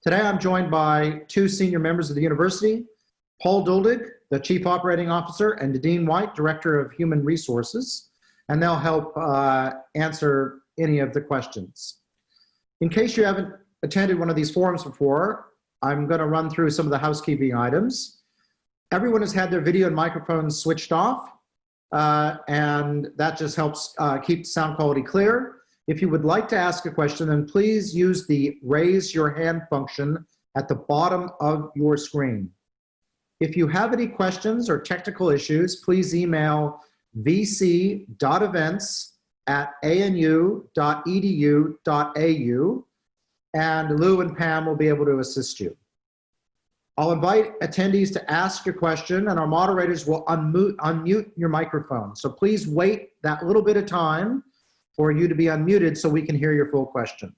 Today I'm joined by two senior members of the university, Paul Duldig, the Chief Operating Officer, and Nadine White, Director of Human Resources, and they'll help answer any of the questions. In case you haven't attended one of these forums before, I'm going to run through some of the housekeeping items. Everyone has had their video and microphones switched off, and that just helps keep sound quality clear. If you would like to ask a question, then please use the raise your hand function at the bottom of your screen. If you have any questions or technical issues, please email vc.events@anu.edu.au, and Lou and Pam will be able to assist you. I'll invite attendees to ask your question, and our moderators will unmute your microphone. So please wait that little bit of time for you to be unmuted so we can hear your full question.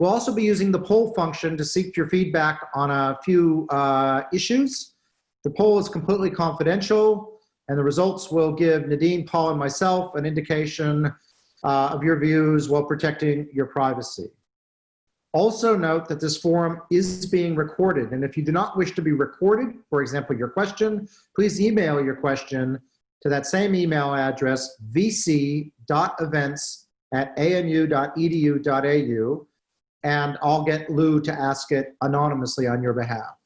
We'll also be using the poll function to seek your feedback on a few issues. The poll is completely confidential, and the results will give Nadine, Paul, and myself an indication of your views while protecting your privacy. Also note that this forum is being recorded, and if you do not wish to be recorded, for example, your question, please email your question to that same email address, vc.events@anu.edu.au, and I'll get Lou to ask it anonymously on your behalf.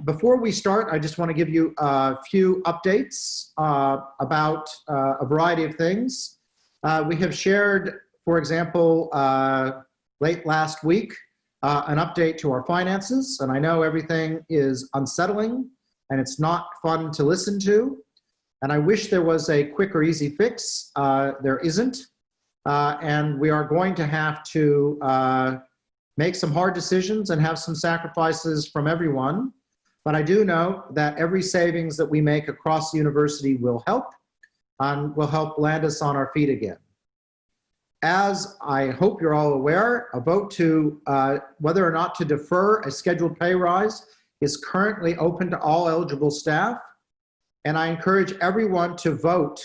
Before we start, I just want to give you a few updates about a variety of things. We have shared, for example, late last week, an update to our finances, and I know everything is unsettling and it's not fun to listen to. And I wish there was a quick or easy fix. There isn't. And we are going to have to make some hard decisions and have some sacrifices from everyone. But I do know that every savings that we make across the university will help, and will help land us on our feet again. As I hope you're all aware, a vote to whether or not to defer a scheduled pay rise is currently open to all eligible staff. And I encourage everyone to vote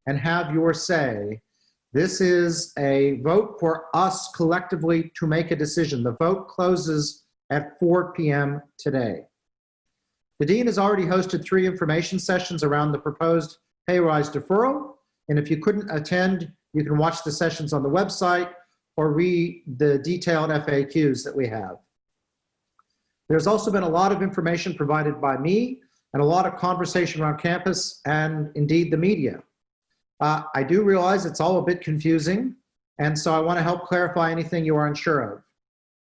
and have your say. This is a vote for us collectively to make a decision. The vote closes at 4 p.m. today. The Dean has already hosted 3 information sessions around the proposed pay rise deferral. And if you couldn't attend, you can watch the sessions on the website or read the detailed FAQs that we have. There's also been a lot of information provided by me and a lot of conversation around campus and indeed the media. I do realize it's all a bit confusing, and so I want to help clarify anything you are unsure of.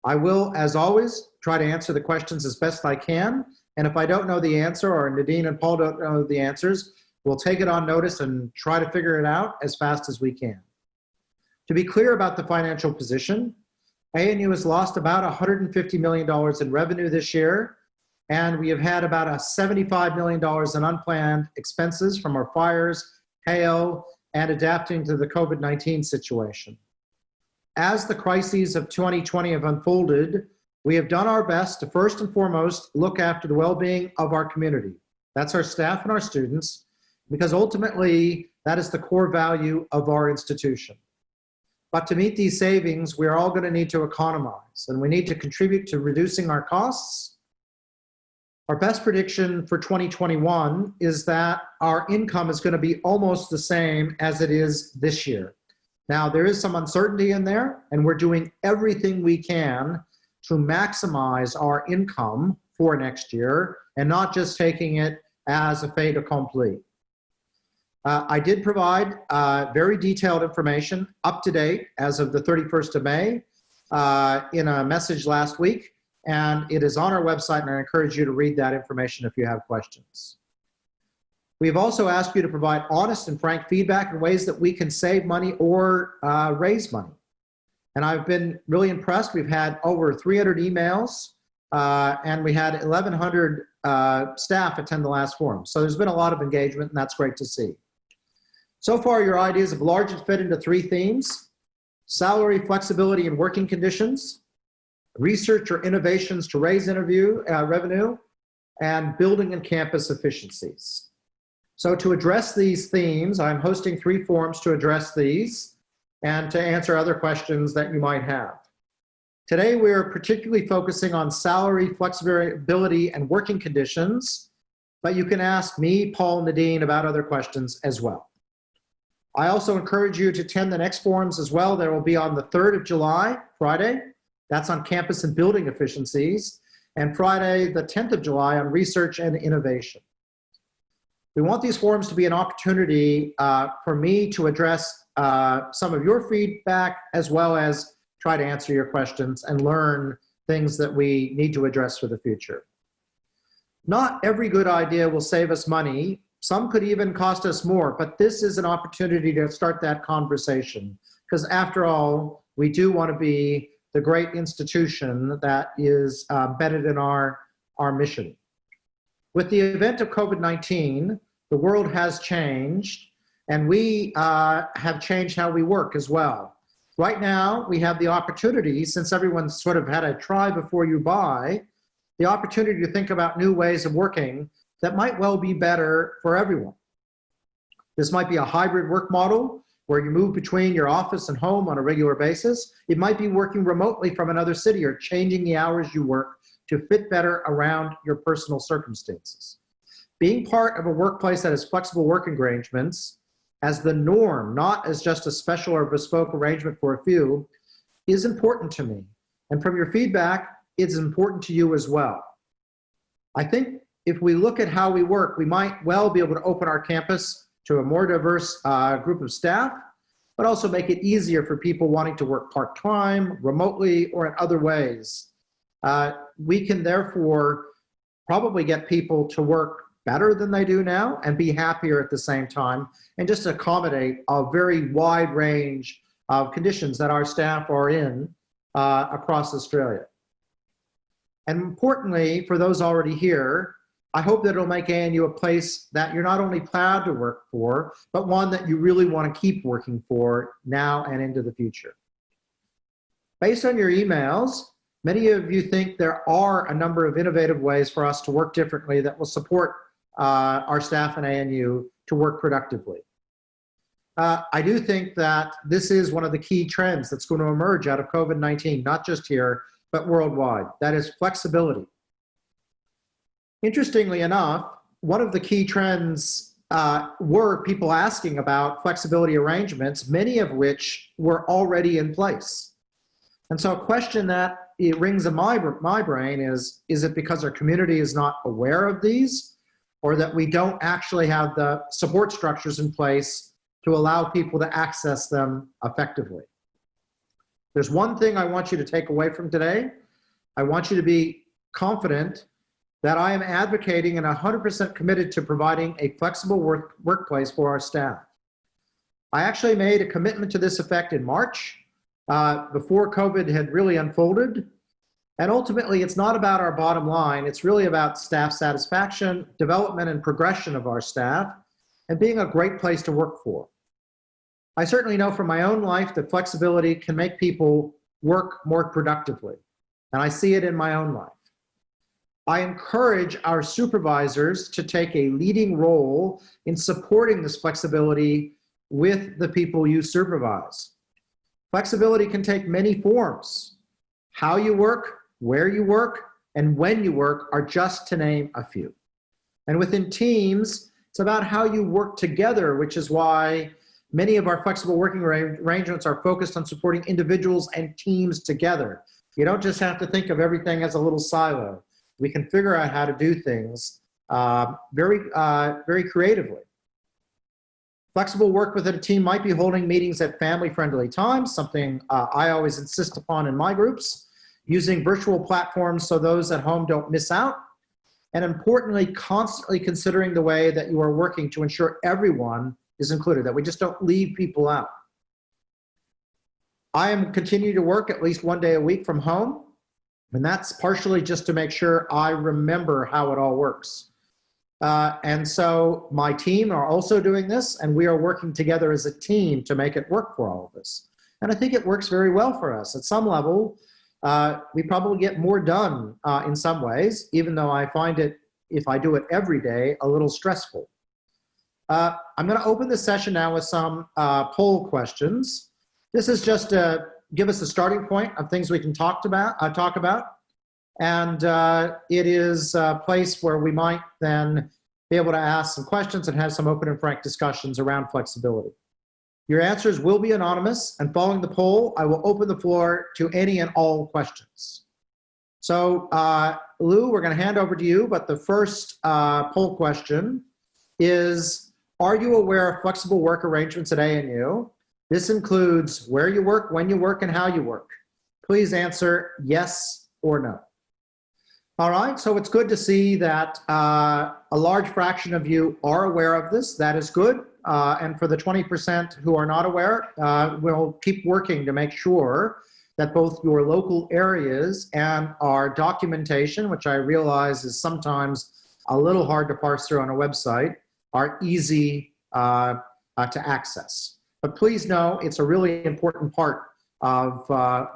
I will, as always, try to answer the questions as best I can, and if I don't know the answer, or Nadine and Paul don't know the answers, we'll take it on notice and try to figure it out as fast as we can. To be clear about the financial position, ANU has lost about $150 million in revenue this year, and we have had about $75 million in unplanned expenses from our fires, hail, and adapting to the COVID-19 situation. As the crises of 2020 have unfolded, we have done our best to first and foremost look after the well-being of our community. That's our staff and our students, because ultimately that is the core value of our institution. But to meet these savings, we are all going to need to economize, and we need to contribute to reducing our costs. Our best prediction for 2021 is that our income is going to be almost the same as it is this year. Now, there is some uncertainty in there, and we're doing everything we can to maximize our income for next year and not just taking it as a fait accompli. I did provide very detailed information up to date as of the 31st of May in a message last week. And it is on our website, and I encourage you to read that information if you have questions. We've also asked you to provide honest and frank feedback in ways that we can save money or raise money. And I've been really impressed. We've had over 300 emails, and we had 1,100 staff attend the last forum. So there's been a lot of engagement, and that's great to see. So far, your ideas have largely fit into 3 themes: salary, flexibility, and working conditions, research or innovations to raise revenue, and building and campus efficiencies. So to address these themes, I'm hosting 3 forums to address these and to answer other questions that you might have. Today, we're particularly focusing on salary, flexibility, and working conditions, but you can ask me, Paul, Nadine about other questions as well. I also encourage you to attend the next forums as well. There will be on the 3rd of July, Friday. That's on campus and building efficiencies. And Friday, the 10th of July, on research and innovation. We want these forums to be an opportunity for me to address some of your feedback, as well as try to answer your questions and learn things that we need to address for the future. Not every good idea will save us money. Some could even cost us more, but this is an opportunity to start that conversation, because after all, we do want to be the great institution that is embedded in our mission. With the event of COVID-19, the world has changed, and we have changed how we work as well. Right now, we have the opportunity, since everyone's sort of had a try before you buy, the opportunity to think about new ways of working that might well be better for everyone. This might be a hybrid work model where you move between your office and home on a regular basis. It might be working remotely from another city or changing the hours you work to fit better around your personal circumstances. Being part of a workplace that has flexible work arrangements as the norm, not as just a special or bespoke arrangement for a few, is important to me. And from your feedback, it's important to you as well. I think if we look at how we work, we might well be able to open our campus to a more diverse group of staff, but also make it easier for people wanting to work part-time, remotely, or in other ways. We can therefore probably get people to work better than they do now and be happier at the same time, and just accommodate a very wide range of conditions that our staff are in across Australia. And importantly, for those already here, I hope that it'll make ANU a place that you're not only proud to work for, but one that you really want to keep working for now and into the future. Based on your emails, many of you think there are a number of innovative ways for us to work differently that will support our staff and ANU to work productively. I do think that this is one of the key trends that's going to emerge out of COVID-19, not just here, but worldwide. That is flexibility. Interestingly enough, one of the key trends were people asking about flexibility arrangements, many of which were already in place. And so a question that it rings in my brain is it because our community is not aware of these, or that we don't actually have the support structures in place to allow people to access them effectively? There's one thing I want you to take away from today. I want you to be confident that I am advocating and 100% committed to providing a flexible workplace for our staff. I actually made a commitment to this effect in March, before COVID had really unfolded. And ultimately, it's not about our bottom line. It's really about staff satisfaction, development, and progression of our staff, and being a great place to work for. I certainly know from my own life that flexibility can make people work more productively, and I see it in my own life. I encourage our supervisors to take a leading role in supporting this flexibility with the people you supervise. Flexibility can take many forms. How you work, where you work, and when you work are just to name a few. And within teams, it's about how you work together, which is why many of our flexible working arrangements are focused on supporting individuals and teams together. You don't just have to think of everything as a little silo. We can figure out how to do things very creatively. Flexible work within a team might be holding meetings at family-friendly times, something I always insist upon in my groups, using virtual platforms so those at home don't miss out, and importantly, constantly considering the way that you are working to ensure everyone is included, that we just don't leave people out. I am continuing to work at least one day a week from home, and that's partially just to make sure I remember how it all works. And so my team are also doing this, and we are working together as a team to make it work for all of us. And I think it works very well for us. At some level, we probably get more done in some ways, even though I find it, if I do it every day, a little stressful. I'm going to open the session now with some poll questions. This is just a give us a starting point of things we can talk about. And it is a place where we might then be able to ask some questions and have some open and frank discussions around flexibility. Your answers will be anonymous, and following the poll, I will open the floor to any and all questions. So, Lou, we're going to hand over to you, but the first poll question is, are you aware of flexible work arrangements at ANU? This includes where you work, when you work, and how you work. Please answer yes or no. All right, so it's good to see that a large fraction of you are aware of this. That is good. And for the 20% who are not aware, we'll keep working to make sure that both your local areas and our documentation, which I realize is sometimes a little hard to parse through on a website, are easy to access. But please know it's a really important part of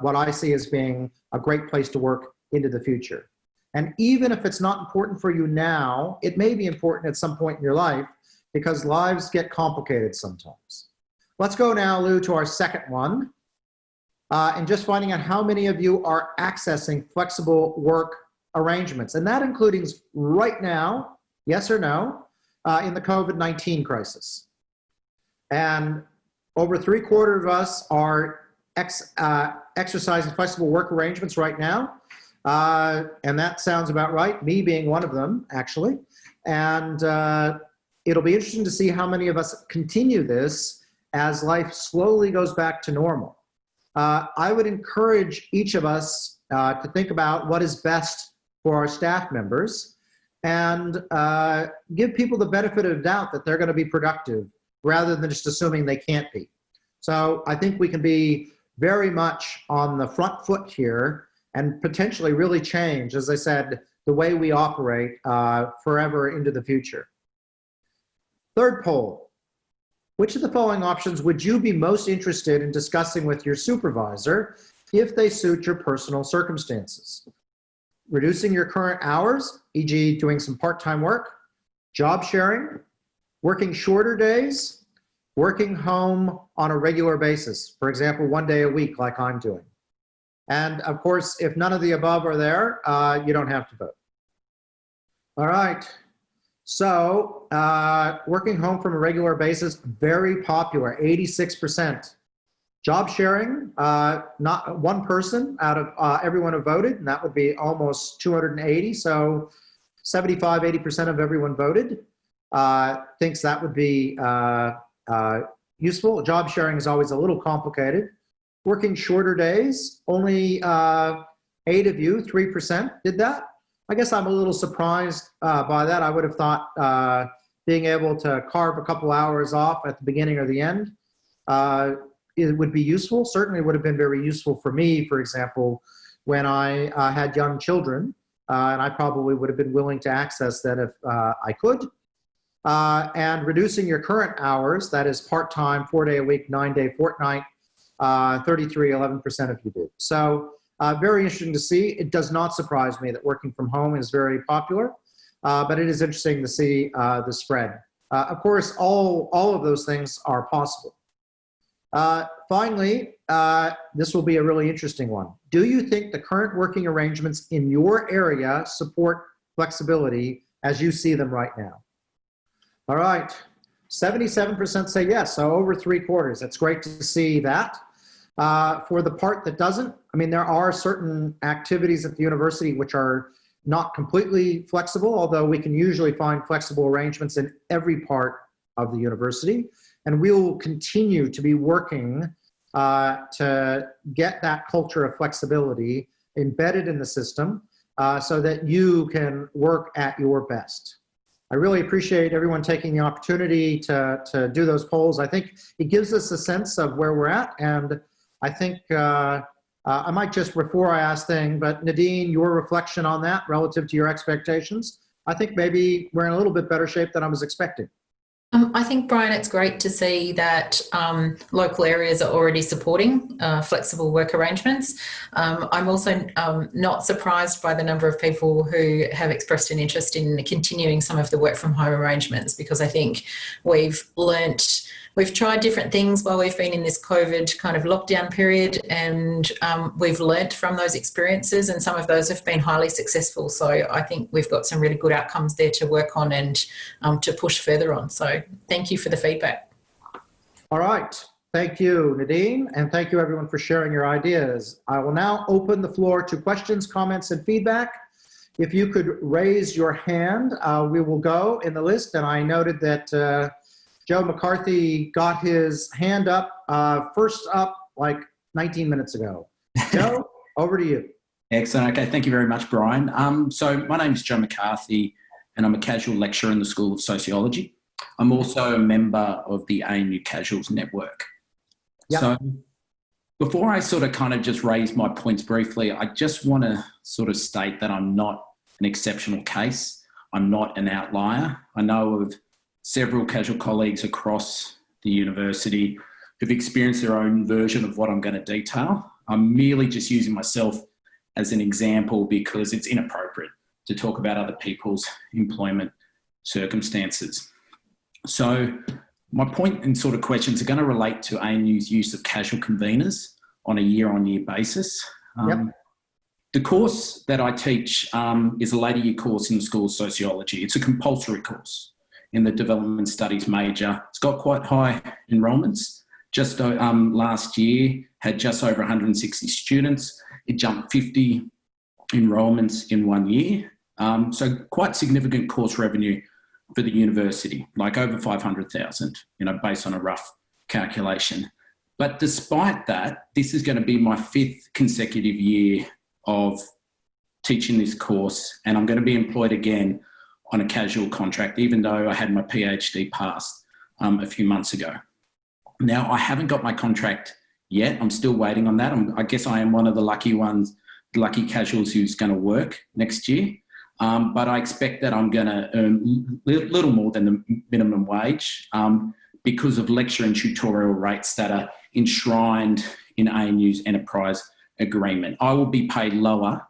what I see as being a great place to work into the future. And even if it's not important for you now, it may be important at some point in your life because lives get complicated sometimes. Let's go now, Lou, to our second one. And just finding out how many of you are accessing flexible work arrangements. And that includes right now, yes or no, in the COVID-19 crisis. And over 3/4 of us are exercising flexible work arrangements right now. And that sounds about right, me being one of them, actually. And it'll be interesting to see how many of us continue this as life slowly goes back to normal. I would encourage each of us to think about what is best for our staff members and give people the benefit of the doubt that they're going to be productive rather than just assuming they can't be. So I think we can be very much on the front foot here and potentially really change, as I said, the way we operate forever into the future. Third poll. Which of the following options would you be most interested in discussing with your supervisor if they suit your personal circumstances? Reducing your current hours, e.g. doing some part-time work, job sharing, working shorter days, working home on a regular basis, for example, 1 day a week like I'm doing. And of course, if none of the above are there, you don't have to vote. All right. So working home from a regular basis, very popular, 86%. Job sharing, not one person out of everyone who voted, and that would be almost 280. So 75, 80% of everyone voted, thinks that would be useful. Job sharing is always a little complicated. Working shorter days, only 8 of you, 3% did that. I guess I'm a little surprised by that. I would have thought being able to carve a couple hours off at the beginning or the end, it would be useful. Certainly would have been very useful for me, for example, when I had young children, and I probably would have been willing to access that if I could. And reducing your current hours, that is part-time, 4-day a week, 9-day fortnight, 11% of you did. So very interesting to see. It does not surprise me that working from home is very popular, but it is interesting to see the spread. Of course, all of those things are possible. Finally, this will be a really interesting one. Do you think the current working arrangements in your area support flexibility as you see them right now? All right, 77% say yes, so over 3/4. It's great to see that. For the part that doesn't, I mean, there are certain activities at the university which are not completely flexible, although we can usually find flexible arrangements in every part of the university. And we will continue to be working to get that culture of flexibility embedded in the system so that you can work at your best. I really appreciate everyone taking the opportunity to do those polls. I think it gives us a sense of where we're at, and I think I might just, before I ask thing, but Nadine, your reflection on that relative to your expectations, I think maybe we're in a little bit better shape than I was expecting. I think, Brian, it's great to see that local areas are already supporting flexible work arrangements. I'm also not surprised by the number of people who have expressed an interest in continuing some of the work from home arrangements, because I think we've learnt we've tried different things while we've been in this COVID kind of lockdown period, and we've learnt from those experiences, and some of those have been highly successful. So I think we've got some really good outcomes there to work on and to push further on. So thank you for the feedback. All right. Thank you, Nadine, and thank you everyone for sharing your ideas. I will now open the floor to questions, comments, and feedback. If you could raise your hand, we will go in the list. And I noted that Joe McCarthy got his hand up first up like 19 minutes ago. Joe, over to you. Excellent. Okay, thank you very much, Brian. So my name is Joe McCarthy, and I'm a casual lecturer in the School of Sociology. I'm also a member of the ANU Casuals Network. Yep. So before I sort of kind of just raise my points briefly, I just want to sort of state that I'm not an exceptional case. I'm not an outlier. I know of several casual colleagues across the university who've experienced their own version of what I'm going to detail. I'm merely just using myself as an example because it's inappropriate to talk about other people's employment circumstances. So my point and sort of questions are going to relate to ANU's use of casual conveners on a year-on-year basis. Yep. The course that I teach is a later year course in the School of Sociology. It's a compulsory course in the Development Studies major. It's got quite high enrolments. Just last year had just over 160 students. It jumped 50 enrolments in 1 year. So quite significant course revenue for the university, like over 500,000, based on a rough calculation. But despite that, this is going to be my 5th consecutive year of teaching this course, and I'm going to be employed again on a casual contract, even though I had my PhD passed a few months ago. Now, I haven't got my contract yet. I'm still waiting on that. I guess I am one of the lucky ones, the lucky casuals who's going to work next year. But I expect that I'm going to earn little more than the minimum wage because of lecture and tutorial rates that are enshrined in ANU's enterprise agreement. I will be paid lower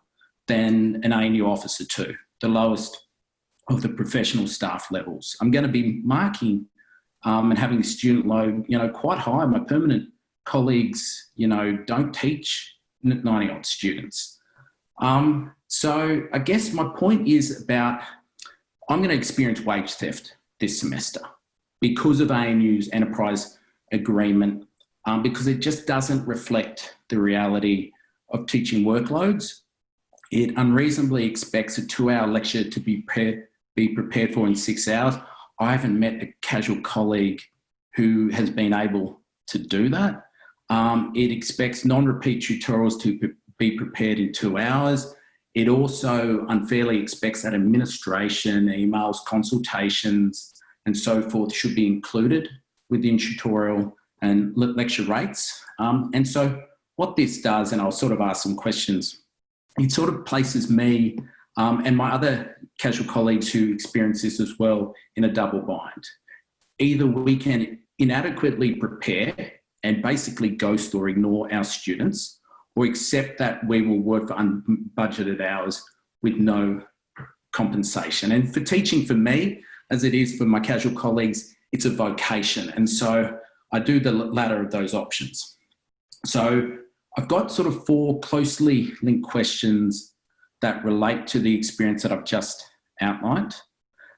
than an ANU officer too, the lowest of the professional staff levels. I'm going to be marking and having the student load, quite high. My permanent colleagues, don't teach 90-odd students. So I guess my point is about I'm going to experience wage theft this semester because of ANU's enterprise agreement, because it just doesn't reflect the reality of teaching workloads. It unreasonably expects a 2-hour lecture to be prepared for in 6 hours. I haven't met a casual colleague who has been able to do that. It expects non-repeat tutorials to be prepared in 2 hours. It also unfairly expects that administration, emails, consultations, and so forth should be included within tutorial and lecture rates. And so what this does, and I'll sort of ask some questions, it sort of places me and my other casual colleagues who experience this as well in a double bind. Either we can inadequately prepare and basically ghost or ignore our students, or accept that we will work for unbudgeted hours with no compensation. And for teaching for me, as it is for my casual colleagues, it's a vocation. And so I do the latter of those options. So I've got sort of 4 closely linked questions that relate to the experience that I've just outlined.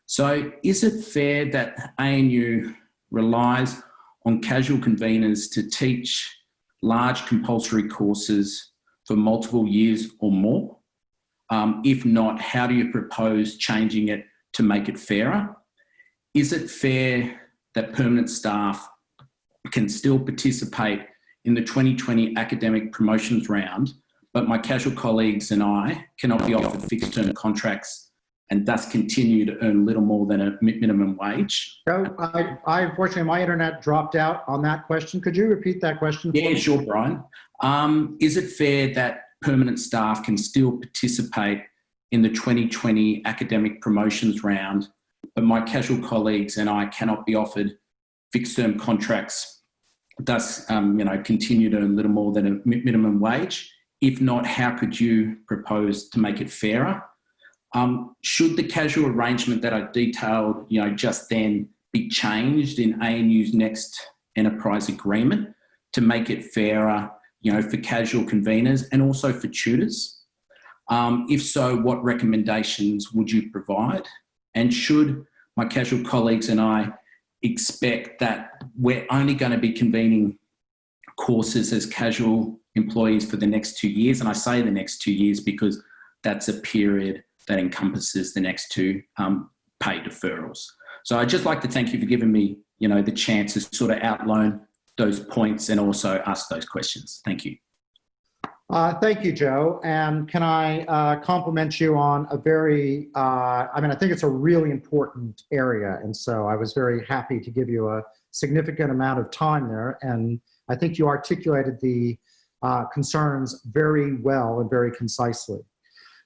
So is it fair that ANU relies on casual conveners to teach large compulsory courses for multiple years or more? If not, how do you propose changing it to make it fairer? Is it fair that permanent staff can still participate in the 2020 academic promotions round, but my casual colleagues and I cannot be offered fixed term contracts and thus continue to earn little more than a minimum wage? So unfortunately, my internet dropped out on that question. Could you repeat that question for me? Yeah, sure, Brian. Is it fair that permanent staff can still participate in the 2020 academic promotions round, but my casual colleagues and I cannot be offered fixed term contracts, thus continue to earn little more than a minimum wage? If not, how could you propose to make it fairer? Should the casual arrangement that I detailed, just then be changed in ANU's next enterprise agreement to make it fairer, for casual conveners and also for tutors? If so, what recommendations would you provide? And should my casual colleagues and I expect that we're only going to be convening courses as casual employees for the next 2 years? And I say the next 2 years because that's a period that encompasses the next two pay deferrals. So I'd just like to thank you for giving me, the chance to sort of outline those points and also ask those questions. Thank you. Thank you, Joe. And can I compliment you on a very, I think it's a really important area. And so I was very happy to give you a significant amount of time there. And I think you articulated the concerns very well and very concisely.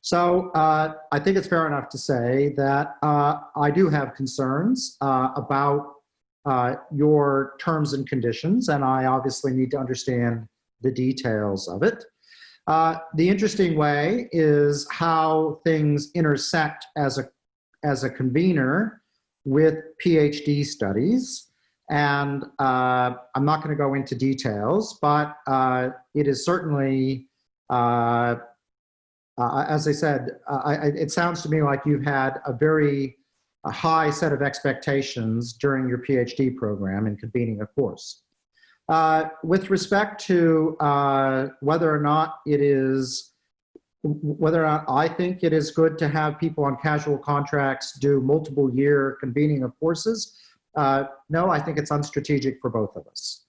So I think it's fair enough to say that I do have concerns about your terms and conditions, and I obviously need to understand the details of it. The interesting way is how things intersect as a convener with PhD studies. And I'm not going to go into details, but it is certainly, as I said, it sounds to me like you've had a high set of expectations during your PhD program in convening a course. With respect to whether or not I think it is good to have people on casual contracts do multiple year convening of courses, no, I think it's unstrategic for both of us.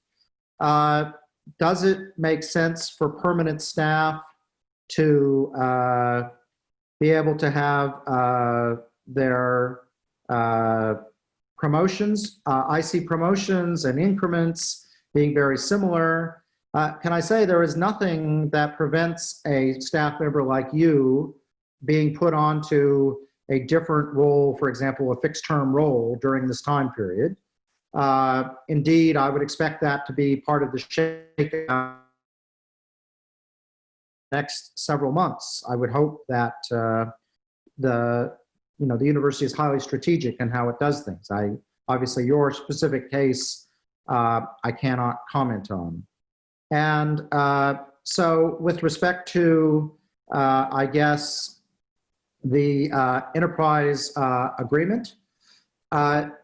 Does it make sense for permanent staff to be able to have their promotions? I see promotions and increments being very similar. Can I say there is nothing that prevents a staff member like you being put onto a different role, for example, a fixed term role during this time period? Indeed, I would expect that to be part of the shakeout next several months. I would hope that the university is highly strategic in how it does things. Obviously, your specific case, I cannot comment on. And so with respect to, I guess, the enterprise agreement,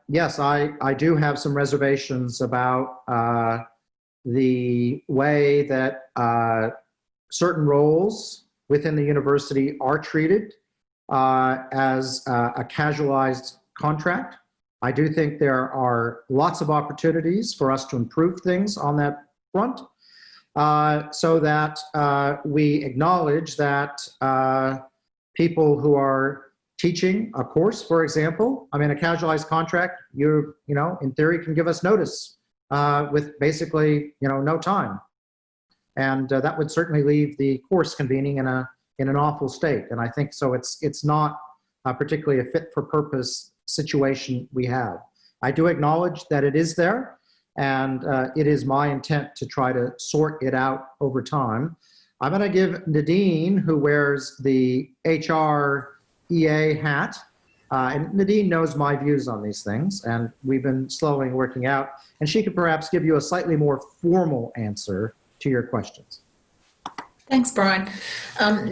yes, I do have some reservations about the way that certain roles within the university are treated as a casualized contract. I do think there are lots of opportunities for us to improve things on that front, so that we acknowledge that people who are teaching a course, for example, a casualized contract, you in theory can give us notice with basically, no time. And that would certainly leave the course convening in an awful state. And I think so it's not particularly a fit for purpose situation we have. I do acknowledge that it is there, and it is my intent to try to sort it out over time. I'm going to give Nadine, who wears the HR EA hat, and Nadine knows my views on these things, and we've been slowly working out, and she could perhaps give you a slightly more formal answer to your questions. Thanks, Brian.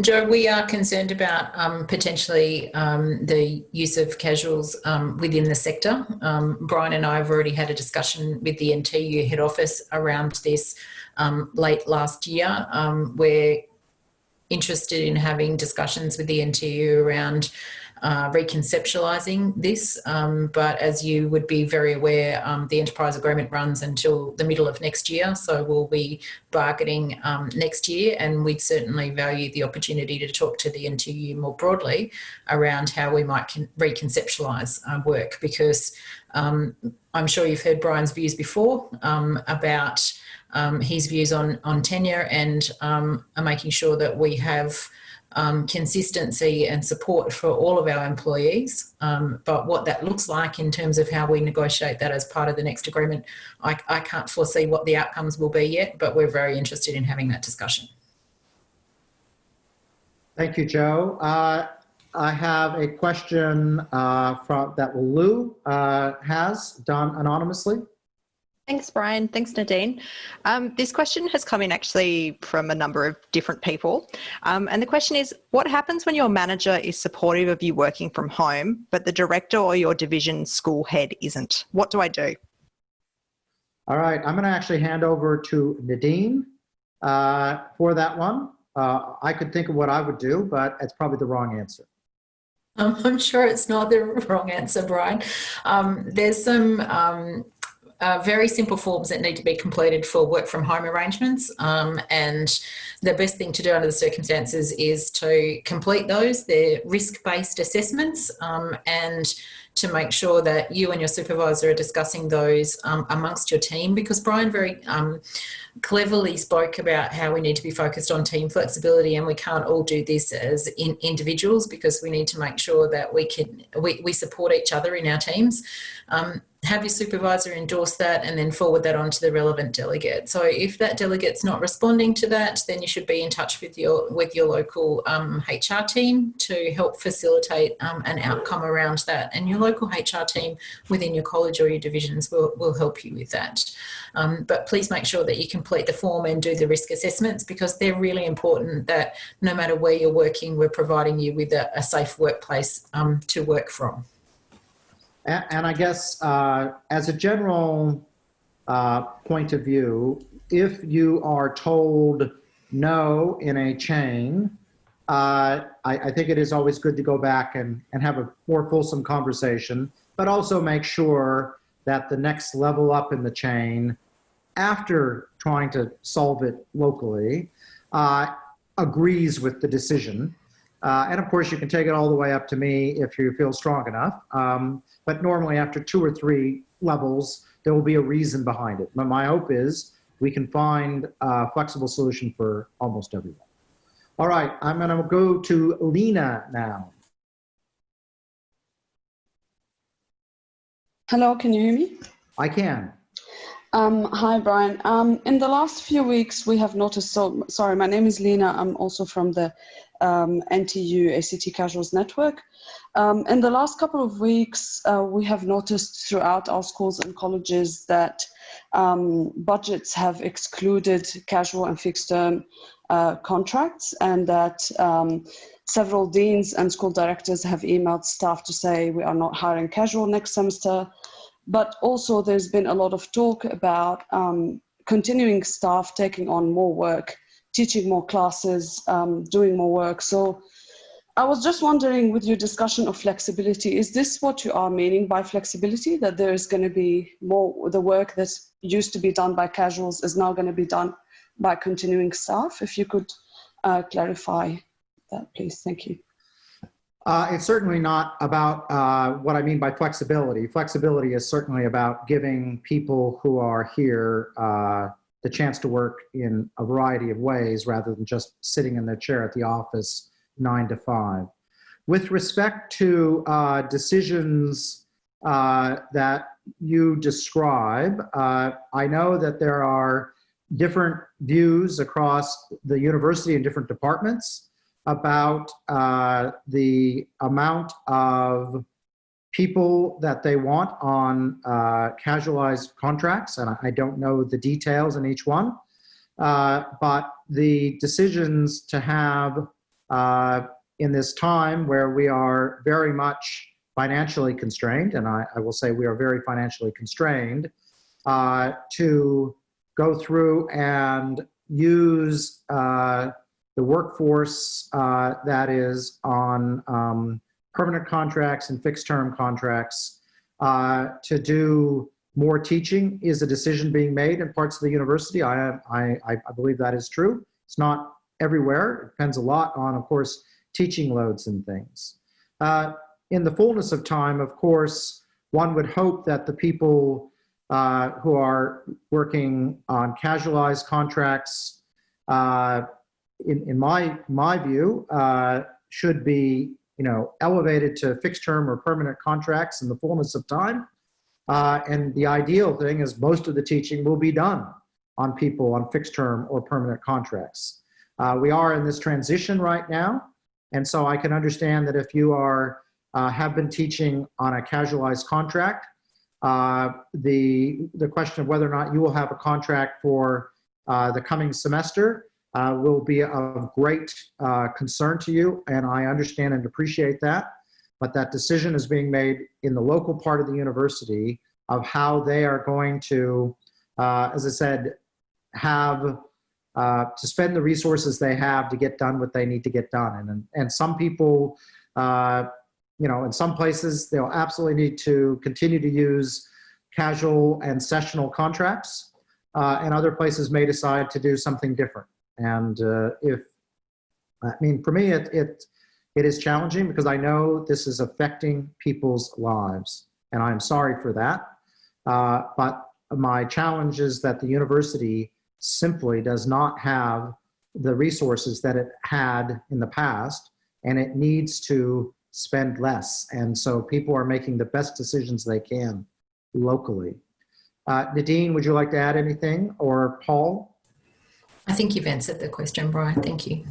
Joe, we are concerned about potentially the use of casuals within the sector. Brian and I have already had a discussion with the NTU head office around this late last year. We're interested in having discussions with the NTU around reconceptualising this, but as you would be very aware, the enterprise agreement runs until the middle of next year, so we'll be bargaining next year, and we'd certainly value the opportunity to talk to the NTU more broadly around how we might reconceptualise work, because I'm sure you've heard Brian's views before about his views on tenure and making sure that we have consistency and support for all of our employees. But what that looks like in terms of how we negotiate that as part of the next agreement, I can't foresee what the outcomes will be yet, but we're very interested in having that discussion. Thank you, Joe. I have a question that Lou has done anonymously. Thanks, Brian. Thanks, Nadine. This question has come in actually from a number of different people. And the question is, what happens when your manager is supportive of you working from home, but the director or your division school head isn't? What do I do? All right, I'm going to actually hand over to Nadine for that one. I could think of what I would do, but it's probably the wrong answer. I'm sure it's not the wrong answer, Brian. There's some very simple forms that need to be completed for work from home arrangements, and the best thing to do under the circumstances is to complete those. They're risk-based assessments, and to make sure that you and your supervisor are discussing those amongst your team, because Brian very cleverly spoke about how we need to be focused on team flexibility, and we can't all do this as individuals, because we need to make sure that we support each other in our teams. Have your supervisor endorse that and then forward that on to the relevant delegate. So if that delegate's not responding to that, then you should be in touch with your local HR team to help facilitate an outcome around that. And your local HR team within your college or your divisions will help you with that. But please make sure that you complete the form and do the risk assessments, because they're really important, that no matter where you're working, we're providing you with a safe workplace to work from. And I guess as a general point of view, if you are told no in a chain, I think it is always good to go back and have a more fulsome conversation, but also make sure that the next level up in the chain, after trying to solve it locally, agrees with the decision. And of course, you can take it all the way up to me if you feel strong enough. But normally after 2 or 3 levels, there will be a reason behind it. But my hope is we can find a flexible solution for almost everyone. All right, I'm going to go to Lena now. Hello, can you hear me? I can. Hi, Brian. In the last few weeks, we have noticed, so sorry, my name is Lena. I'm also from the NTU ACT Casuals Network. In the last couple of weeks, we have noticed throughout our schools and colleges that budgets have excluded casual and fixed term contracts, and that several deans and school directors have emailed staff to say we are not hiring casual next semester. But also there's been a lot of talk about continuing staff taking on more work, teaching more classes, doing more work. So I was just wondering, with your discussion of flexibility, is this what you are meaning by flexibility, that there is going to be more, the work that used to be done by casuals is now going to be done by continuing staff? If you could clarify that, please. Thank you. It's certainly not about what I mean by flexibility. Flexibility is certainly about giving people who are here the chance to work in a variety of ways rather than just sitting in their chair at the office 9 to 5. With respect to decisions that you describe, I know that there are different views across the university and different departments about the amount of people that they want on casualized contracts, and I don't know the details in each one, but the decisions to have in this time where we are very much financially constrained, and I will say we are very financially constrained, to go through and use the workforce that is on permanent contracts and fixed term contracts to do more teaching is a decision being made in parts of the university. I believe that is true. It's not everywhere. It depends a lot on, of course, teaching loads and things. In the fullness of time, of course, one would hope that the people who are working on casualized contracts in my view, should be, elevated to fixed term or permanent contracts in the fullness of time. And the ideal thing is most of the teaching will be done on people on fixed term or permanent contracts. We are in this transition right now. And so I can understand that if you are, have been teaching on a casualized contract, The question of whether or not you will have a contract for the coming semester will be of great concern to you, and I understand and appreciate that. But that decision is being made in the local part of the university of how they are going to, as I said, have to spend the resources they have to get done what they need to get done. And some people, in some places, they'll absolutely need to continue to use casual and sessional contracts, and other places may decide to do something different. And for me, it is challenging because I know this is affecting people's lives, and I'm sorry for that. But my challenge is that the university simply does not have the resources that it had in the past, and it needs to spend less. And so people are making the best decisions they can locally. Nadine, would you like to add anything, or Paul? I think you've answered the question, Brian. Thank you.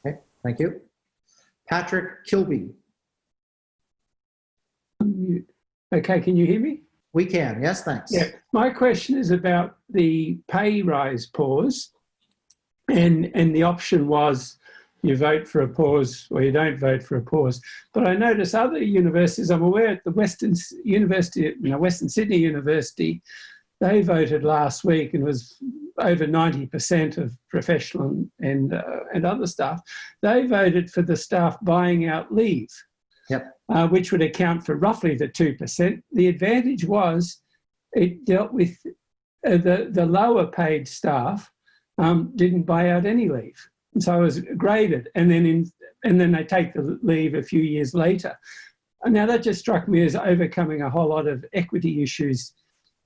Okay, thank you. Patrick Kilby. Okay, can you hear me? We can, yes, thanks. Yeah, my question is about the pay rise pause, and the option was you vote for a pause or you don't vote for a pause. But I notice other universities, I'm aware at the Western Sydney University, they voted last week and was over 90% of professional and other staff. They voted for the staff buying out leave. Yep. Which would account for roughly the 2%. The advantage was it dealt with the lower paid staff didn't buy out any leave. And so it was graded, and then they take the leave a few years later. And now that just struck me as overcoming a whole lot of equity issues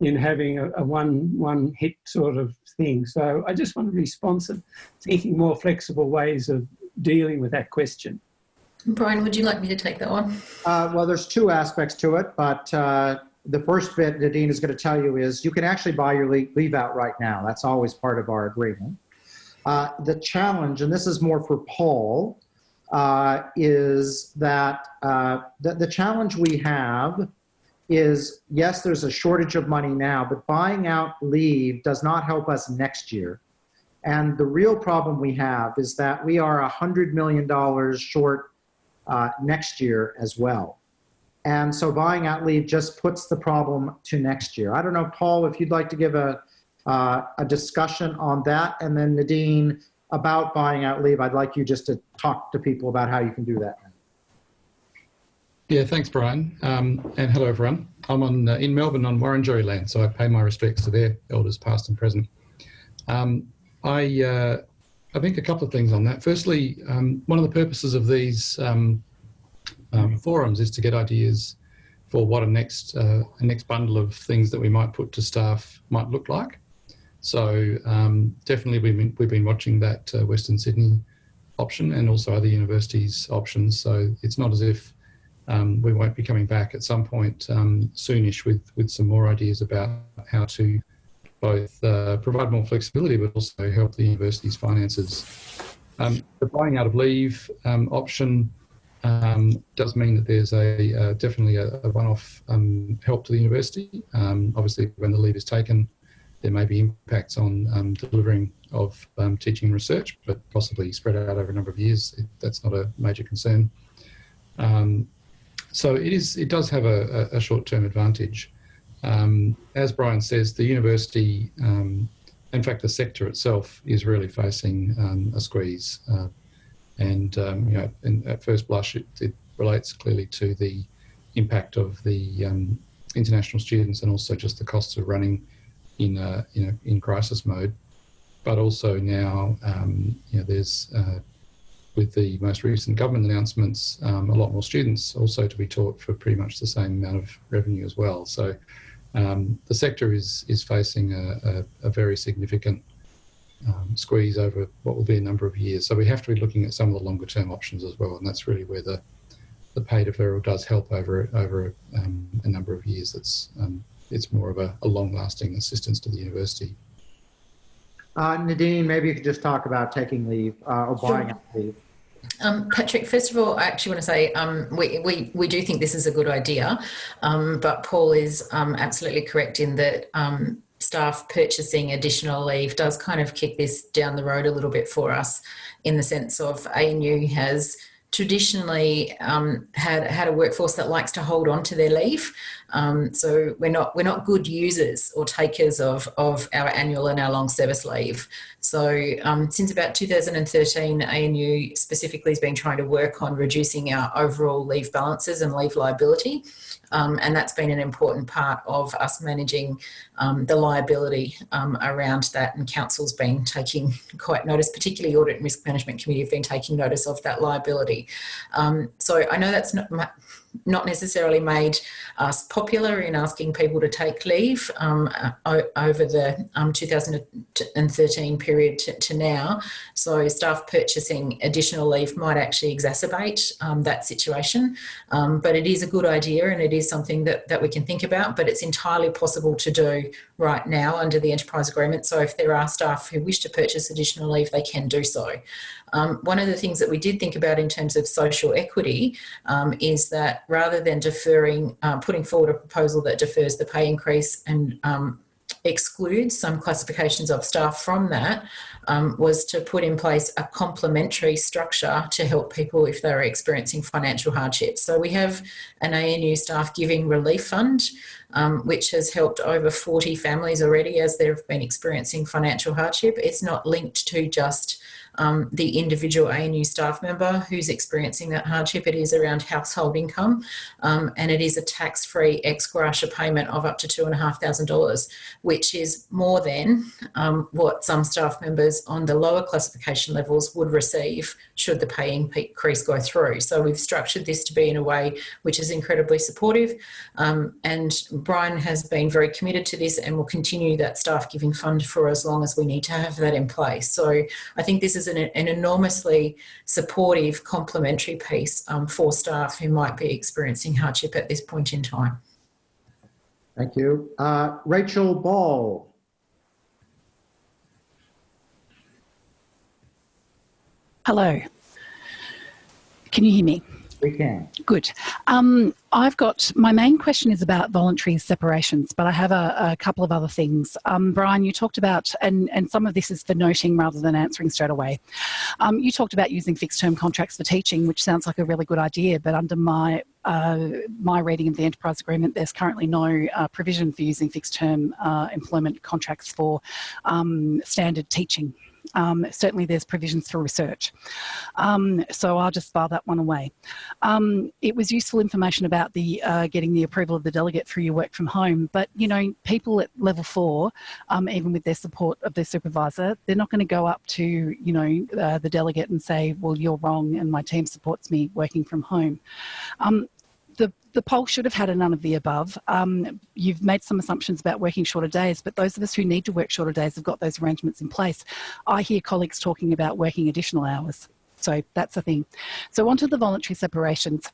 in having a one hit sort of thing. So I just want to be responsive, thinking more flexible ways of dealing with that question. Brian, would you like me to take that one? Well, there's two aspects to it, but the first bit Nadine is going to tell you is you can actually buy your leave out right now. That's always part of our agreement. The challenge, and this is more for Paul, is that the challenge we have is, yes, there's a shortage of money now, but buying out leave does not help us next year. And the real problem we have is that we are $100 million short next year as well. And so buying out leave just puts the problem to next year. I don't know, Paul, if you'd like to give a discussion on that, and then Nadine, about buying out leave, I'd like you just to talk to people about how you can do that. Yeah, thanks, Brian. And hello, everyone. I'm in Melbourne on Wurundjeri land, so I pay my respects to their elders, past and present. I think a couple of things on that. Firstly, one of the purposes of these forums is to get ideas for what a next bundle of things that we might put to staff might look like. So definitely we've been watching that Western Sydney option and also other universities' options. So it's not as if we won't be coming back at some point soonish with some more ideas about how to both provide more flexibility but also help the university's finances. The buying out of leave option does mean that there's definitely a one-off help to the university. Obviously, when the leave is taken, there may be impacts on delivering of teaching and research, but possibly spread out over a number of years. That's not a major concern. So it does have a short-term advantage. As Brian says, the university, in fact, the sector itself is really facing a squeeze. And at first blush, it relates clearly to the impact of the international students and also just the costs of running in crisis mode. But also now, there's with the most recent government announcements, a lot more students also to be taught for pretty much the same amount of revenue as well. So the sector is facing a very significant squeeze over what will be a number of years. So we have to be looking at some of the longer term options as well, and that's really where the pay deferral does help over a number of years. It's more of a long-lasting assistance to the university. Nadine, maybe you could just talk about taking leave or buying out leave. Patrick, first of all, I actually want to say we do think this is a good idea, but Paul is absolutely correct in that staff purchasing additional leave does kind of kick this down the road a little bit for us, in the sense of ANU has traditionally had a workforce that likes to hold on to their leave. So we're not good users or takers of our annual and our long service leave. So since about 2013, ANU specifically has been trying to work on reducing our overall leave balances and leave liability. And that's been an important part of us managing the liability around that, and council's been taking quite notice, particularly Audit and Risk Management Committee have been taking notice of that liability. So I know that's not necessarily made us popular in asking people to take leave over the 2013 period to now. So staff purchasing additional leave might actually exacerbate that situation. But it is a good idea, and it is something that we can think about, but it's entirely possible to do right now under the enterprise agreement. So if there are staff who wish to purchase additional leave, they can do so. One of the things that we did think about in terms of social equity is that rather than putting forward a proposal that defers the pay increase and excludes some classifications of staff from that, was to put in place a complementary structure to help people if they're experiencing financial hardship. So we have an ANU staff giving relief fund, which has helped over 40 families already as they've been experiencing financial hardship. It's not linked to just the individual ANU staff member who's experiencing that hardship. It is around household income, and it is a tax-free ex gratia payment of up to $2,500, which is more than what some staff members on the lower classification levels would receive should the pay increase go through. So we've structured this to be in a way which is incredibly supportive, and Brian has been very committed to this and will continue that staff giving fund for as long as we need to have that in place. So I think this is an enormously supportive complementary piece for staff who might be experiencing hardship at this point in time. Thank you. Rachel Ball. Hello. Can you hear me? We can. Good. I've got, my main question is about voluntary separations, but I have a couple of other things. Brian, you talked about, and some of this is for noting rather than answering straight away. You talked about using fixed term contracts for teaching, which sounds like a really good idea, but under my reading of the enterprise agreement, there's currently no provision for using fixed term employment contracts for standard teaching. Certainly there's provisions for research. So I'll just file that one away. It was useful information about the getting the approval of the delegate through your work from home, but you know, people at level 4, even with their support of their supervisor, they're not going to go up to, you know, the delegate and say, well, you're wrong and my team supports me working from home. The poll should have had a none of the above. You've made some assumptions about working shorter days, but those of us who need to work shorter days have got those arrangements in place. I hear colleagues talking about working additional hours. So that's the thing. So onto the voluntary separations.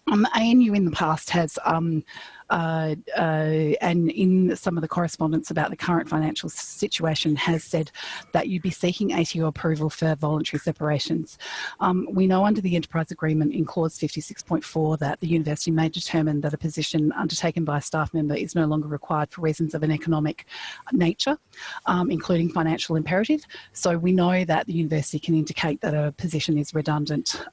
ANU in the past has, and in some of the correspondence about the current financial situation, has said that you'd be seeking ATO approval for voluntary separations. We know under the enterprise agreement in clause 56.4 that the university may determine that a position undertaken by a staff member is no longer required for reasons of an economic nature, including financial imperative. So we know that the university can indicate that a position is redundant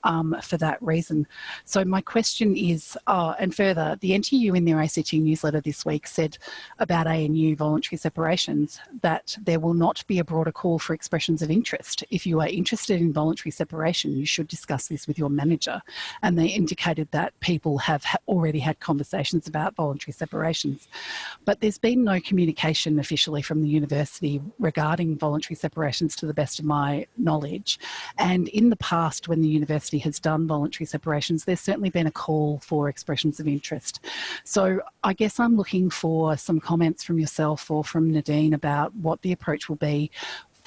for that reason. So my question is, and further, the NTU in their ACT newsletter this week said about ANU voluntary separations that there will not be a broader call for expressions of interest. If you are interested in voluntary separation, you should discuss this with your manager. And they indicated that people have already had conversations about voluntary separations. But there's been no communication officially from the university regarding voluntary separations to the best of my knowledge. And in the past, when the university has done voluntary separations, there's certainly been a call for expressions of interest. So I guess I'm looking for some comments from yourself or from Nadine about what the approach will be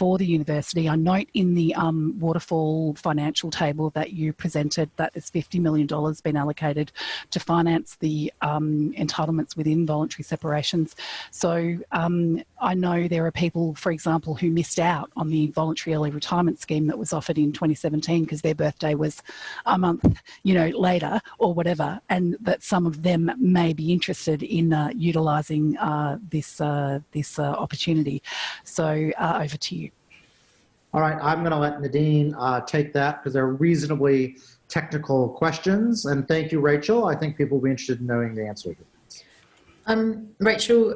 for the university. I note in the waterfall financial table that you presented that there's $50 million been allocated to finance the entitlements within voluntary separations. So I know there are people, for example, who missed out on the voluntary early retirement scheme that was offered in 2017 because their birthday was a month, later or whatever, and that some of them may be interested in utilising this opportunity. So over to you. All right, I'm going to let Nadine take that because they're reasonably technical questions. And thank you, Rachel. I think people will be interested in knowing the answer to this. Rachel,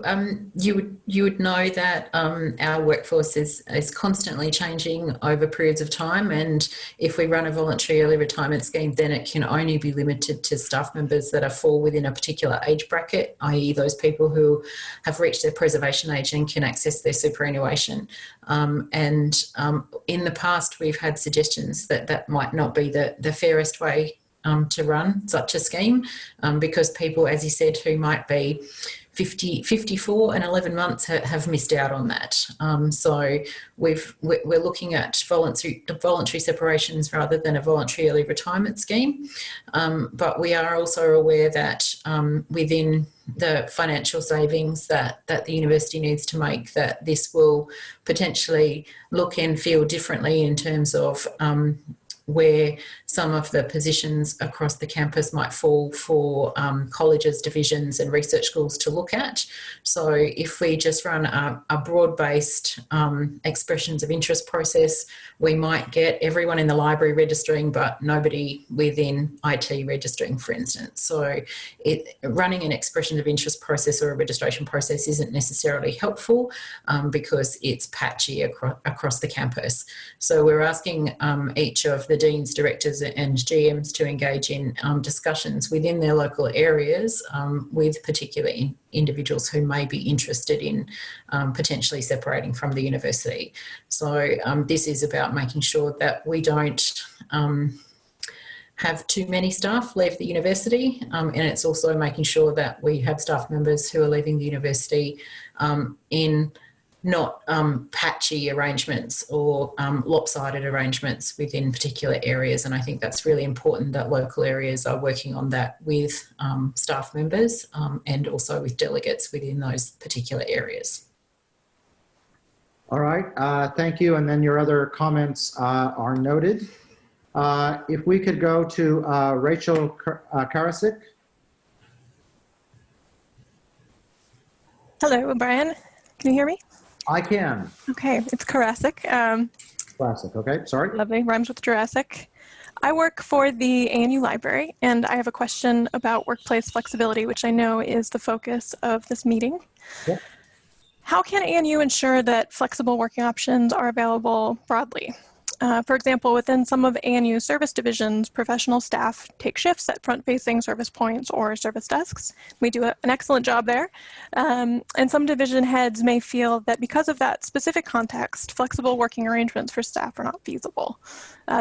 you would know that our workforce is constantly changing over periods of time, and if we run a voluntary early retirement scheme, then it can only be limited to staff members that fall within a particular age bracket, i.e. those people who have reached their preservation age and can access their superannuation. In the past, we've had suggestions that that might not be the fairest way to run such a scheme because people, as you said, who might be 54 and 11 months have missed out on that. So we're looking at voluntary separations rather than a voluntary early retirement scheme. But we are also aware that within the financial savings that the university needs to make, that this will potentially look and feel differently in terms of where some of the positions across the campus might fall for colleges, divisions and research schools to look at. So if we just run a broad-based expressions of interest process, we might get everyone in the library registering but nobody within IT registering, for instance. So running an expression of interest process or a registration process isn't necessarily helpful because it's patchy across the campus. So we're asking each of the deans, directors and GMs to engage in discussions within their local areas with particular individuals who may be interested in potentially separating from the university. So this is about making sure that we don't have too many staff leave the university, and it's also making sure that we have staff members who are leaving the university in not patchy arrangements or lopsided arrangements within particular areas. And I think that's really important that local areas are working on that with staff members and also with delegates within those particular areas. All right, thank you. And then your other comments are noted. If we could go to Rachel Karasik. Hello, Brian. Can you hear me? I can. Okay, it's Karasik. Classic, okay, sorry. Lovely, rhymes with Jurassic. I work for the ANU Library, and I have a question about workplace flexibility, which I know is the focus of this meeting. Yeah. How can ANU ensure that flexible working options are available broadly? For example, within some of ANU service divisions, professional staff take shifts at front-facing service points or service desks. We do an excellent job there. And some division heads may feel that because of that specific context, flexible working arrangements for staff are not feasible.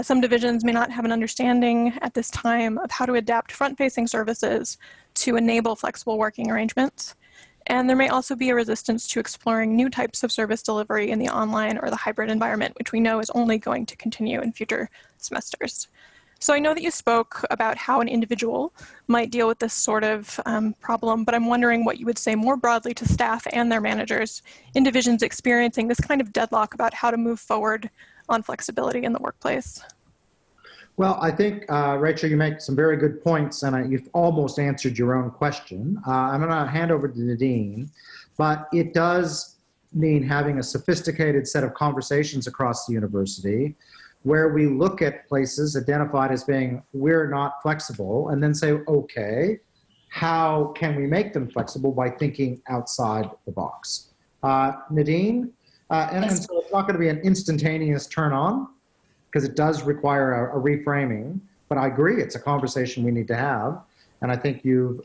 Some divisions may not have an understanding at this time of how to adapt front-facing services to enable flexible working arrangements. And there may also be a resistance to exploring new types of service delivery in the online or the hybrid environment, which we know is only going to continue in future semesters. So I know that you spoke about how an individual might deal with this sort of problem, but I'm wondering what you would say more broadly to staff and their managers in divisions experiencing this kind of deadlock about how to move forward on flexibility in the workplace. Well, I think, Rachel, you make some very good points, and you've almost answered your own question. I'm going to hand over to Nadine, but it does mean having a sophisticated set of conversations across the university where we look at places identified as being, we're not flexible, and then say, okay, how can we make them flexible by thinking outside the box? Nadine, and so it's not going to be an instantaneous turn on, because it does require a reframing, but I agree it's a conversation we need to have, and I think you've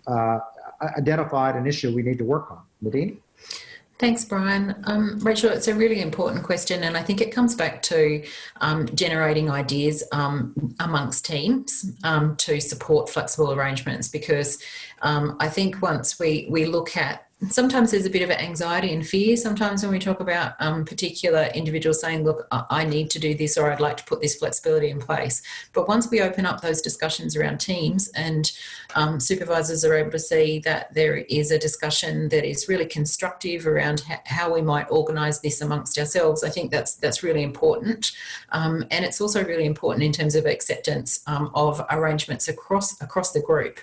identified an issue we need to work on. Nadine? Thanks, Brian. Rachel, it's a really important question, and I think it comes back to generating ideas amongst teams to support flexible arrangements, because I think once we look at sometimes there's a bit of anxiety and fear sometimes when we talk about particular individuals saying, look, I need to do this, or I'd like to put this flexibility in place. But once we open up those discussions around teams and supervisors are able to see that there is a discussion that is really constructive around how we might organise this amongst ourselves, I think that's really important. And it's also really important in terms of acceptance of arrangements across the group,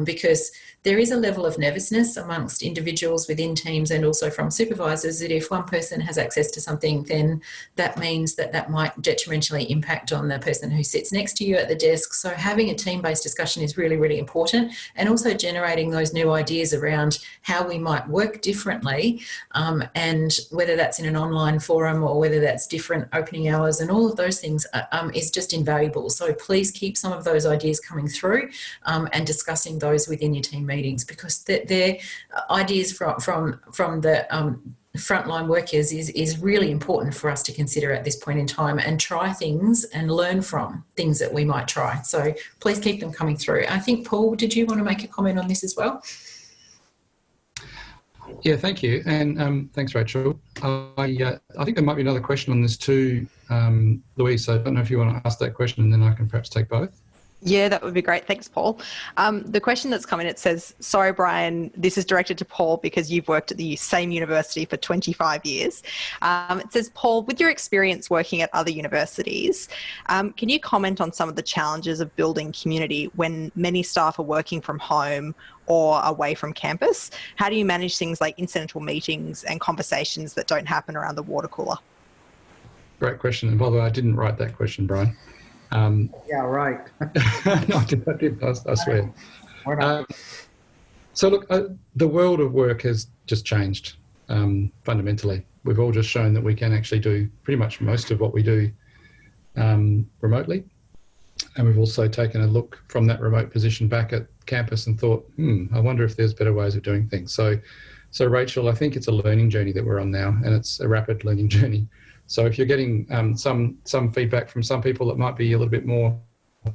because there is a level of nervousness amongst individuals within teams and also from supervisors that if one person has access to something, then that means that might detrimentally impact on the person who sits next to you at the desk. So having a team-based discussion is really, really important, and also generating those new ideas around how we might work differently, and whether that's in an online forum or whether that's different opening hours, and all of those things is just invaluable. So please keep some of those ideas coming through and discussing those within your team meetings, because they're ideas from the frontline workers is really important for us to consider at this point in time and try things and learn from things that we might try. So please keep them coming through. I think, Paul, did you want to make a comment on this as well? Yeah, thank you. And thanks, Rachel. I think there might be another question on this too, Louise, so I don't know if you want to ask that question and then I can perhaps take both. Yeah, that would be great. Thanks, Paul. The question that's come in, it says, sorry, Brian, this is directed to Paul because you've worked at the same university for 25 years. It says, Paul, with your experience working at other universities, can you comment on some of the challenges of building community when many staff are working from home or away from campus? How do you manage things like incidental meetings and conversations that don't happen around the water cooler? Great question. And by the way, I didn't write that question, Brian. Yeah, right. No, I swear. So look, the world of work has just changed fundamentally. We've all just shown that we can actually do pretty much most of what we do remotely. And we've also taken a look from that remote position back at campus and thought, I wonder if there's better ways of doing things. So Rachel, I think it's a learning journey that we're on now, and it's a rapid learning journey. So if you're getting some feedback from some people that might be a little bit more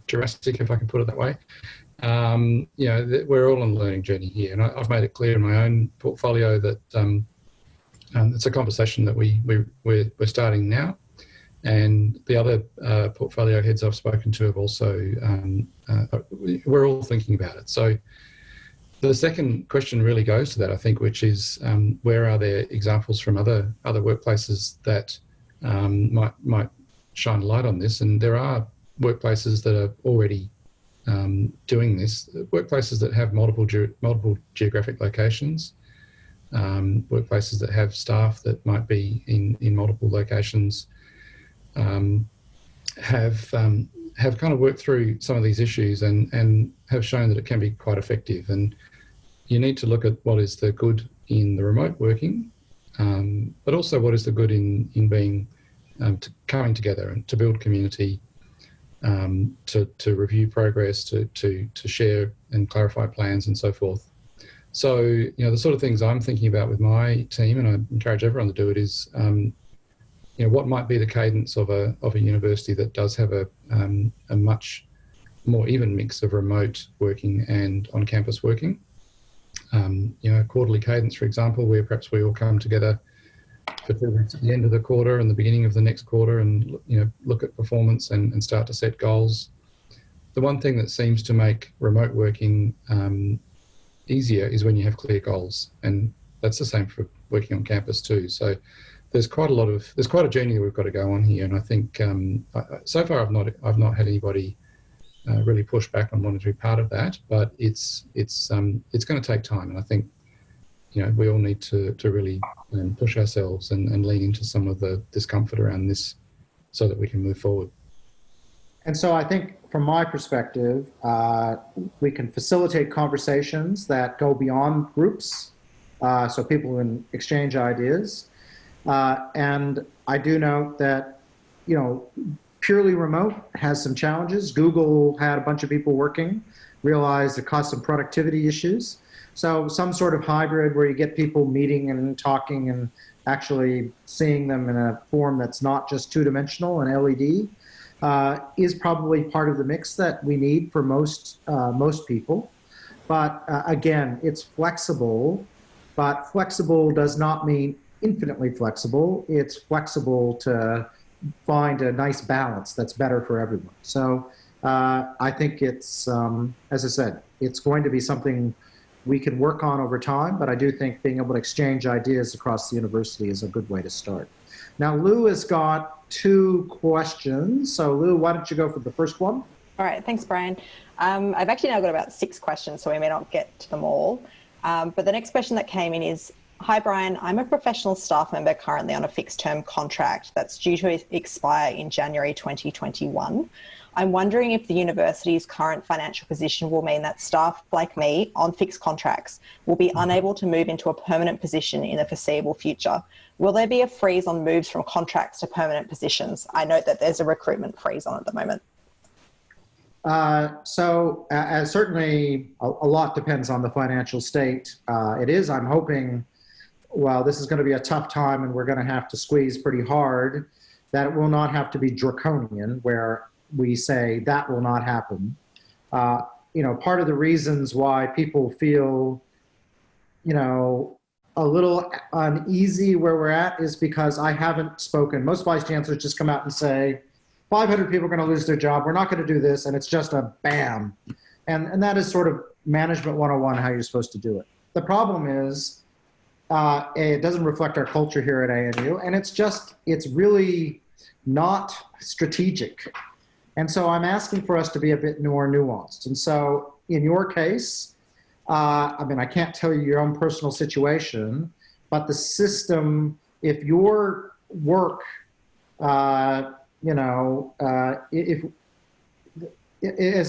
drastic, if I can put it that way, you know, we're all on a learning journey here. And I've made it clear in my own portfolio that it's a conversation that we're starting now. And the other portfolio heads I've spoken to have also, we're all thinking about it. So the second question really goes to that, I think, which is where are there examples from other workplaces that might shine a light on this? And there are workplaces that are already doing this, workplaces that have multiple geographic locations, workplaces that have staff that might be in multiple locations, have kind of worked through some of these issues and have shown that it can be quite effective. And you need to look at what is the good in the remote working, but also what is the good in being coming together and to build community, to review progress, to share and clarify plans and so forth. So, you know, the sort of things I'm thinking about with my team, and I encourage everyone to do it, is you know, what might be the cadence of a university that does have a much more even mix of remote working and on-campus working. You know, a quarterly cadence, for example, where perhaps we all come together for 2 weeks at the end of the quarter and the beginning of the next quarter, and you know, look at performance and start to set goals. The one thing that seems to make remote working easier is when you have clear goals, and that's the same for working on campus too. So there's quite a journey that we've got to go on here, and I think so far I've not had anybody really push back on wanting to be part of that, but it's going to take time, and I think, you know, we all need to really push ourselves and lean into some of the discomfort around this so that we can move forward. And so I think from my perspective, we can facilitate conversations that go beyond groups, so people can exchange ideas. And I do note that, you know, purely remote has some challenges. Google had a bunch of people working, realized it caused some productivity issues. So some sort of hybrid where you get people meeting and talking and actually seeing them in a form that's not just two-dimensional and LED is probably part of the mix that we need for most people. But again, it's flexible but flexible does not mean infinitely flexible. It's flexible to find a nice balance that's better for everyone. So I think it's, as I said, it's going to be something we can work on over time, but I do think being able to exchange ideas across the university is a good way to start. Now, Lou has got 2 questions. So Lou, why don't you go for the first one? All right, thanks, Brian. I've actually now got about 6 questions, so we may not get to them all. But the next question that came in is, hi, Brian, I'm a professional staff member currently on a fixed term contract that's due to expire in January 2021. I'm wondering if the university's current financial position will mean that staff like me on fixed contracts will be unable to move into a permanent position in the foreseeable future. Will there be a freeze on moves from contracts to permanent positions? I note that there's a recruitment freeze on at the moment. Certainly a lot depends on the financial state. I'm hoping, well, this is going to be a tough time and we're going to have to squeeze pretty hard, that it will not have to be draconian where we say that will not happen. Part of the reasons why people feel, a little uneasy where we're at is because I haven't spoken. Most vice chancellors just come out and say, 500 people are going to lose their job. We're not going to do this. And it's just a bam. And that is sort of management 101, how you're supposed to do it. The problem is it doesn't reflect our culture here at ANU. And it's really not strategic. And so I'm asking for us to be a bit more nuanced. And so in your case, I can't tell you your own personal situation, but the system, if your work, as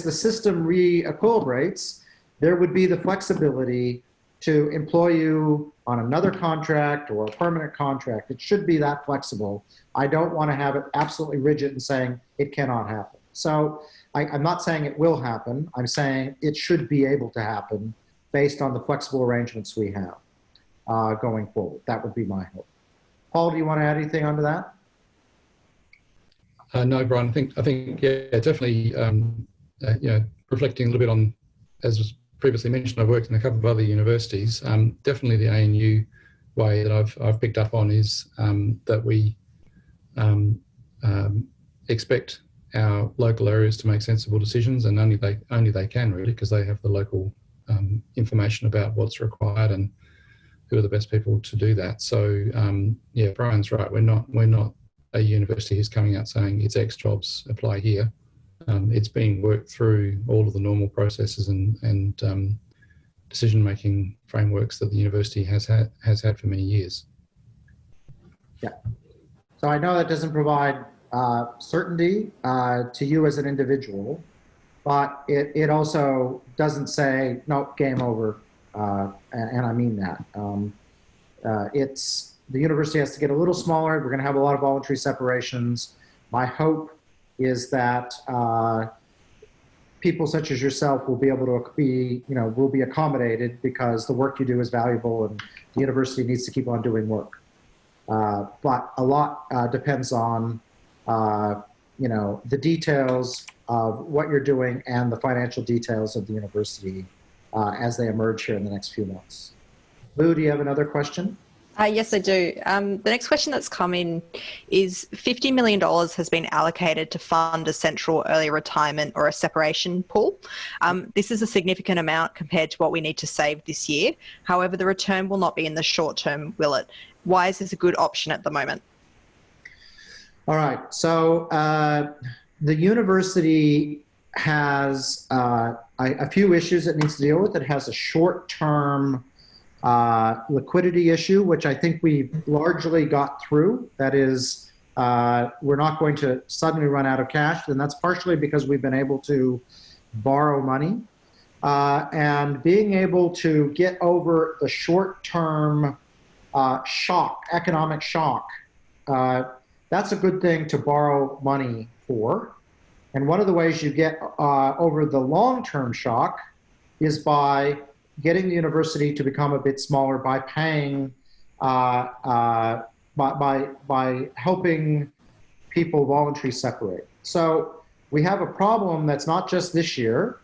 the system re-equilibrates, there would be the flexibility to employ you on another contract or a permanent contract. It should be that flexible. I don't want to have it absolutely rigid and saying it cannot happen. So I'm not saying it will happen. I'm saying it should be able to happen based on the flexible arrangements we have going forward. That would be my hope. Paul, do you want to add anything onto that? No, Brian. I think, yeah, definitely. Reflecting a little bit on, as was previously mentioned, I've worked in a couple of other universities. Definitely, the ANU way that I've picked up on is that we expect our local areas to make sensible decisions, and only they can really, because they have the local information about what's required and who are the best people to do that. So yeah, Brian's right. We're not a university who's coming out saying it's X jobs, apply here. It's being worked through all of the normal processes and decision-making frameworks that the university has had for many years. Yeah. So I know that doesn't provide certainty to you as an individual, but it also doesn't say, no, game over, and I mean that. The university has to get a little smaller. We're going to have a lot of voluntary separations. My hope is that people such as yourself will be able to will be accommodated because the work you do is valuable and the university needs to keep on doing work. But a lot depends on, the details of what you're doing and the financial details of the university as they emerge here in the next few months. Lou, do you have another question? Yes, I do. The next question that's come in is $50 million has been allocated to fund a central early retirement or a separation pool. This is a significant amount compared to what we need to save this year. However, the return will not be in the short term, will it? Why is this a good option at the moment? All right. So the university has a few issues it needs to deal with. It has a short-term liquidity issue, which I think we've largely got through. That is, we're not going to suddenly run out of cash, and that's partially because we've been able to borrow money. And being able to get over the short-term economic shock, that's a good thing to borrow money for. And one of the ways you get over the long-term shock is by getting the university to become a bit smaller by paying, by helping people voluntarily separate. So we have a problem that's not just this year.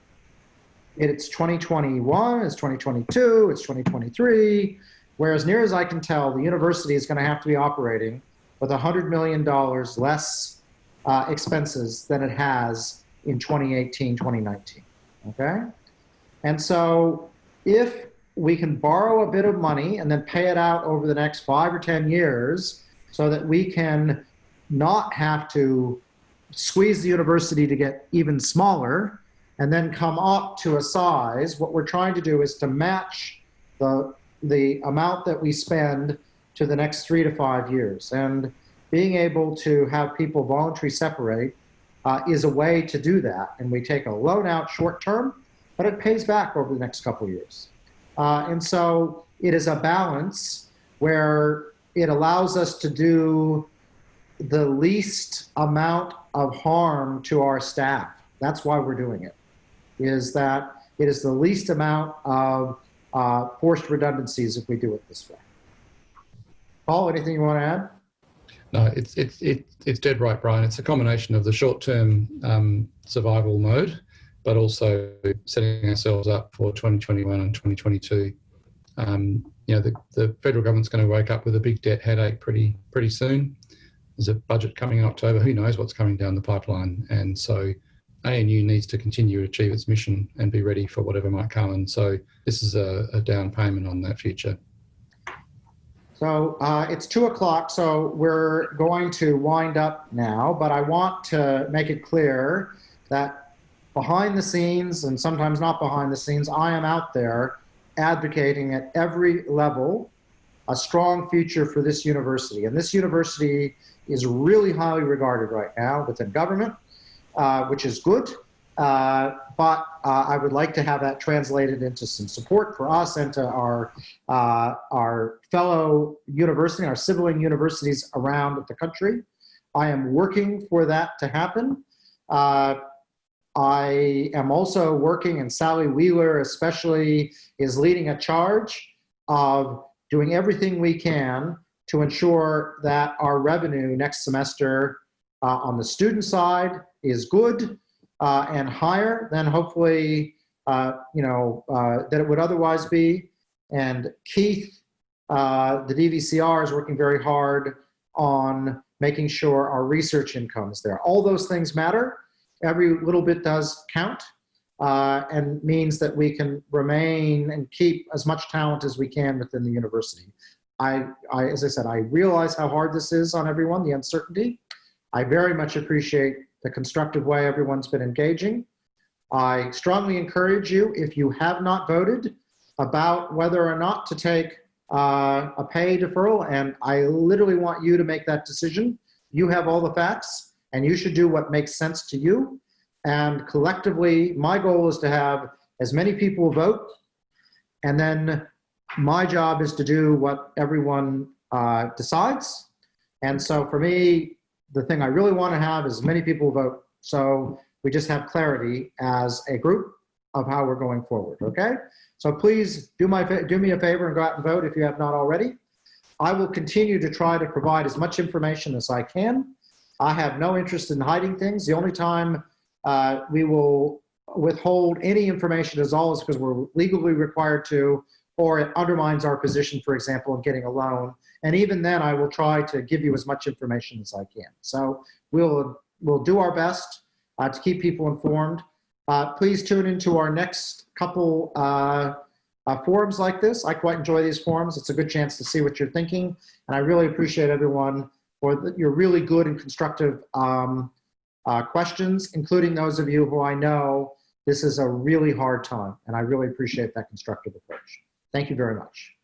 It's 2021, it's 2022, it's 2023. where as near as I can tell, the university is going to have to be operating with $100 million less expenses than it has in 2018, 2019, okay? And so if we can borrow a bit of money and then pay it out over the next 5 or 10 years so that we can not have to squeeze the university to get even smaller and then come up to a size, what we're trying to do is to match the amount that we spend to the next 3 to 5 years. And being able to have people voluntarily separate is a way to do that. And we take a loan out short term, but it pays back over the next couple of years. And so it is a balance where it allows us to do the least amount of harm to our staff. That's why we're doing it, is that it is the least amount of forced redundancies if we do it this way. Paul, anything you want to add? No, it's dead right, Brian. It's a combination of the short-term survival mode, but also setting ourselves up for 2021 and 2022. You know, the federal government's going to wake up with a big debt headache pretty soon. There's a budget coming in October. Who knows what's coming down the pipeline? And so ANU needs to continue to achieve its mission and be ready for whatever might come. And so this is a down payment on that future. So it's 2 o'clock, so we're going to wind up now, but I want to make it clear that behind the scenes, and sometimes not behind the scenes, I am out there advocating at every level a strong future for this university. And this university is really highly regarded right now within government, which is good. But I would like to have that translated into some support for us and to our fellow university, our sibling universities around the country. I am working for that to happen. I am also working, and Sally Wheeler especially is leading a charge of doing everything we can to ensure that our revenue next semester on the student side is good and higher than hopefully that it would otherwise be. And Keith, the DVCR, is working very hard on making sure our research income is there. All those things matter. Every little bit does count and means that we can remain and keep as much talent as we can within the university. As I said, I realize how hard this is on everyone, the uncertainty. I very much appreciate the constructive way everyone's been engaging. I strongly encourage you, if you have not voted, about whether or not to take a pay deferral, and I literally want you to make that decision. You have all the facts, and you should do what makes sense to you. And collectively, my goal is to have as many people vote, and then my job is to do what everyone decides. And so for me, the thing I really want to have is as many people vote, so we just have clarity as a group of how we're going forward, okay? So please do me a favor and go out and vote if you have not already. I will continue to try to provide as much information as I can. I have no interest in hiding things. The only time we will withhold any information is always because we're legally required to, or it undermines our position, for example, in getting a loan. And even then, I will try to give you as much information as I can. So we'll do our best to keep people informed. Please tune into our next couple forums like this. I quite enjoy these forums. It's a good chance to see what you're thinking. And I really appreciate everyone for your really good and constructive questions, including those of you who I know this is a really hard time. And I really appreciate that constructive approach. Thank you very much.